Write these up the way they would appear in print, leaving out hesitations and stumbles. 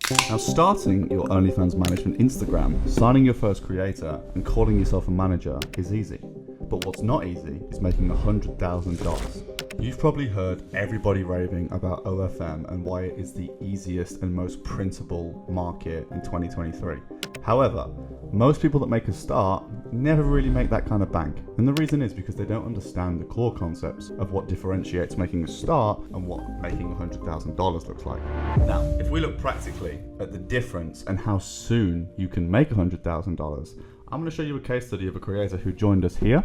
Now, starting your OnlyFans management Instagram, signing your first creator, and calling yourself a manager is easy. But what's not easy is making $100,000. You've probably heard everybody raving about OFM and why it is the easiest and most printable market in 2023. However, most people that make a start never really make that kind of bank. And the reason is because they don't understand the core concepts of what differentiates making a start and what making $100,000 looks like. Now, if we look practically at the difference and how soon you can make $100,000, I'm going to show you a case study of a creator who joined us here,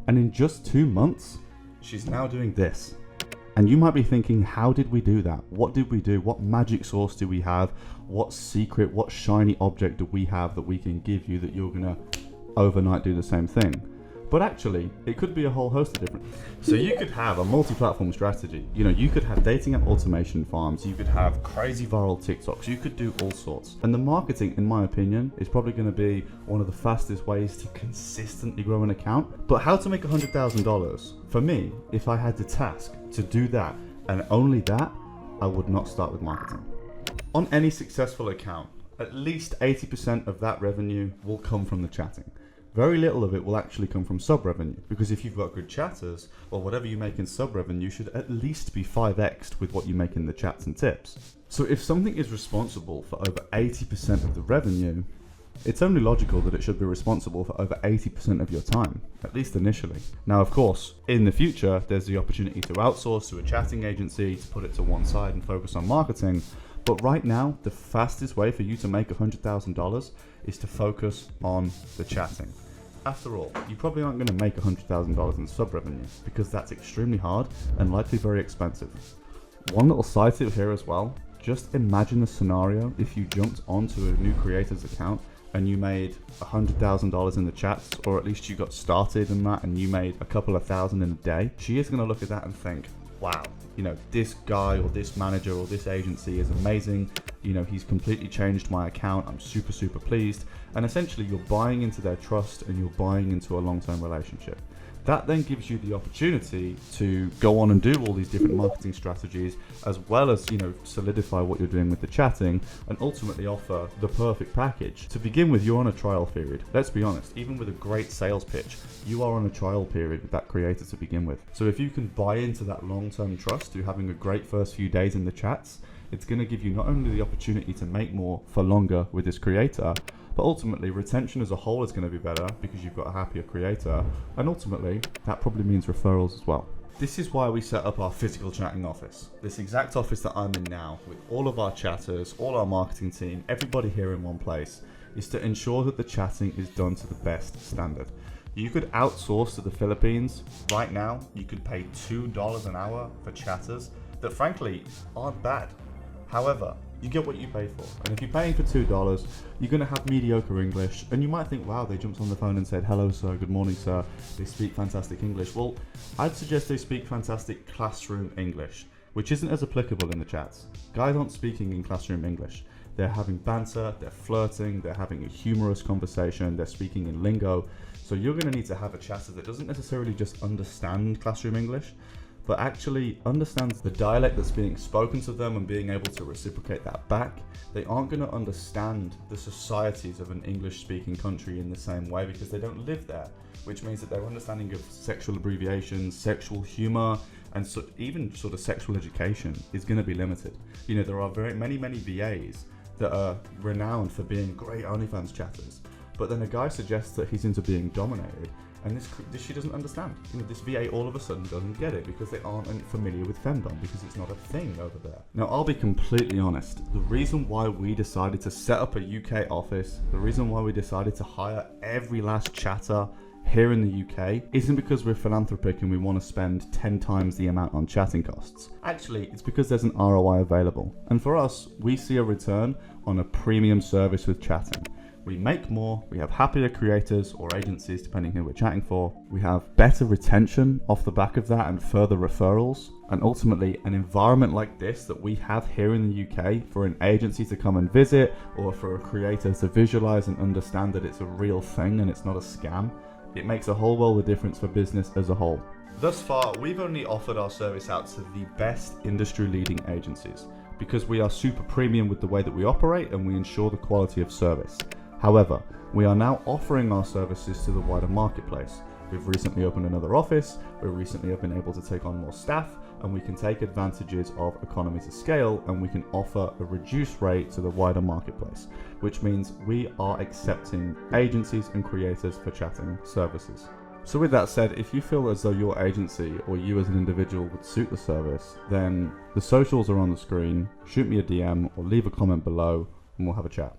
and in just 2 months, she's now doing this. And you might be thinking, how did we do that? What did we do? What magic sauce do we have? What secret, what shiny object do we have that we can give you that you're gonna overnight do the same thing? But actually, it could be a whole host of different. So you could have a multi-platform strategy. You know, you could have dating app automation farms. You could have crazy viral TikToks. You could do all sorts. And the marketing, in my opinion, is probably going to be one of the fastest ways to consistently grow an account. But how to make $100,000? For me, if I had the task to do that and only that, I would not start with marketing. On any successful account, at least 80% of that revenue will come from the chatting. Very little of it will actually come from sub revenue, because if you've got good chatters, well, whatever you make in sub revenue should at least be 5x'd with what you make in the chats and tips. So if something is responsible for over 80% of the revenue, it's only logical that it should be responsible for over 80% of your time, at least initially. Now, of course, in the future, there's the opportunity to outsource to a chatting agency, to put it to one side and focus on marketing. But right now, the fastest way for you to make $100,000 is to focus on the chatting. After all, you probably aren't going to make $100,000 in sub revenue because that's extremely hard and likely very expensive. One little side tip here as well, just imagine a scenario if you jumped onto a new creator's account and you made $100,000 in the chats, or at least you got started in that and you made a couple of thousand in a day. She is going to look at that and think, wow, you know, this guy or this manager or this agency is amazing. You know, he's completely changed my account. I'm super, super pleased. And essentially you're buying into their trust and you're buying into a long-term relationship. That then gives you the opportunity to go on and do all these different marketing strategies, as well as, you know, solidify what you're doing with the chatting and ultimately offer the perfect package. To begin with, you're on a trial period. Let's be honest, even with a great sales pitch, you are on a trial period with that creator to begin with. So if you can buy into that long-term trust through having a great first few days in the chats, it's going to give you not only the opportunity to make more for longer with this creator, but ultimately retention as a whole is going to be better because you've got a happier creator, and ultimately that probably means referrals as well. This is why we set up our physical chatting office. This exact office that I'm in now, with all of our chatters, all our marketing team, everybody here in one place, is to ensure that the chatting is done to the best standard. You could outsource to the Philippines. Right now, you could pay $2 an hour for chatters that frankly aren't bad. However, you get what you pay for. And if you're paying for $2, you're going to have mediocre English. And you might think, wow, they jumped on the phone and said, hello, sir, good morning, sir. They speak fantastic English. Well, I'd suggest they speak fantastic classroom English, which isn't as applicable in the chats. Guys aren't speaking in classroom English. They're having banter, they're flirting, they're having a humorous conversation, they're speaking in lingo. So you're going to need to have a chatter that doesn't necessarily just understand classroom English, but actually understands the dialect that's being spoken to them and being able to reciprocate that back. They aren't going to understand the societies of an English-speaking country in the same way because they don't live there, which means that their understanding of sexual abbreviations, sexual humor, and even sort of sexual education is going to be limited. You know, there are many VAs that are renowned for being great OnlyFans chatters, but then a guy suggests that he's into being dominated, and this she doesn't understand. You know, this VA all of a sudden doesn't get it because they aren't familiar with femdom, because it's not a thing over there. Now, I'll be completely honest. The reason why we decided to set up a UK office, the reason why we decided to hire every last chatter here in the UK isn't because we're philanthropic and we want to spend 10 times the amount on chatting costs. Actually, it's because there's an ROI available. And for us, we see a return on a premium service with chatting. We make more, we have happier creators or agencies, depending who we're chatting for. We have better retention off the back of that and further referrals. And ultimately, an environment like this that we have here in the UK for an agency to come and visit, or for a creator to visualize and understand that it's a real thing and it's not a scam, it makes a whole world of difference for business as a whole. Thus far, we've only offered our service out to the best industry-leading agencies. because we are super premium with the way that we operate and we ensure the quality of service. However, we are now offering our services to the wider marketplace. We've recently opened another office, we recently have been able to take on more staff, and we can take advantages of economies of scale, and we can offer a reduced rate to the wider marketplace, which means we are accepting agencies and creators for chatting services. So with that said, if you feel as though your agency or you as an individual would suit the service, then the socials are on the screen. Shoot me a DM or leave a comment below and we'll have a chat.